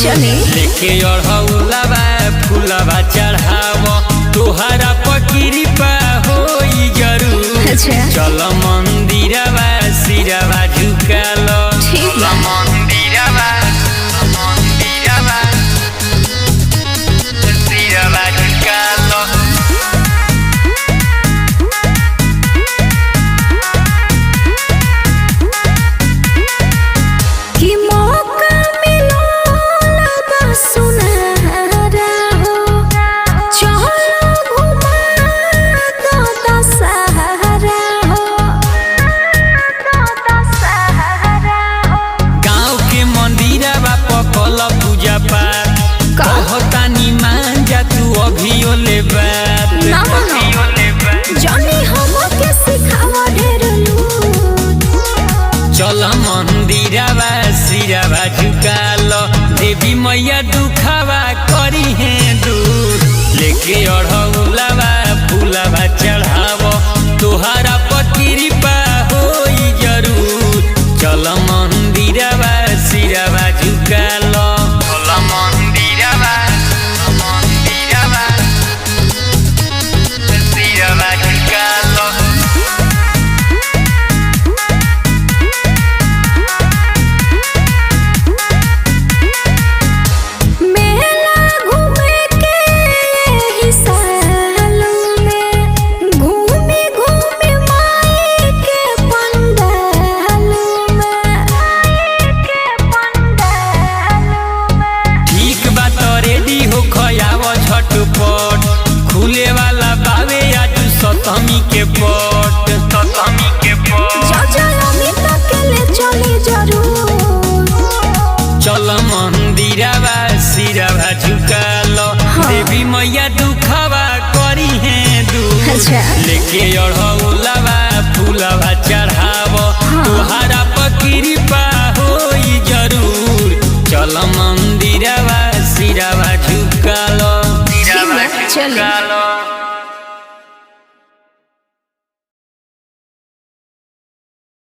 चले लेके अढ़ौलावा फूलवा चढ़ाव तोहरा पकिरी पा होई जरूर। अच्छा चल मंदिरवा सिरवा झुकाल ठीक बा। मंदिरवा सिरवा झुकाल। कि मौका मिलो लगा सुनहरा हो चलो घुमा दो दशहरा हो गाँव के मंदिरवा पकल पूजा पाठ का? कहतानी मान जा तू अभियो ले बात ना मानो। जनी हमके सिखावा ढेर लूट चल मंदिरवा सिरवा झुकाल देवी मैया दुखावा करी है दूर। लेके अढ़ौलावा फूलवा चढ़ाव तोहरा पकिरी पा होई जरूर। चल मंदिरवा सिरवा झुकाल सिरवा झुकाल। मेला घूमे के यही सालों में घूमी घूमी माई के पंडालों में ठीक बात रेडी हो खयाव झटपट खुले वाला बावे आज सतमी के पट जजलमी तक ले चली जरूर चल मंदिरवा सिरवा झुकाल हाँ। देवी मैया दुखवा करी है दूर। अच्छा लेके अढ़ौलावा फूलवा चढ़ाव हाँ। तोहरा पकिरी पा होई जरूर। चल मंदिरवा सिरवा झुकाल ठीक बा, चले।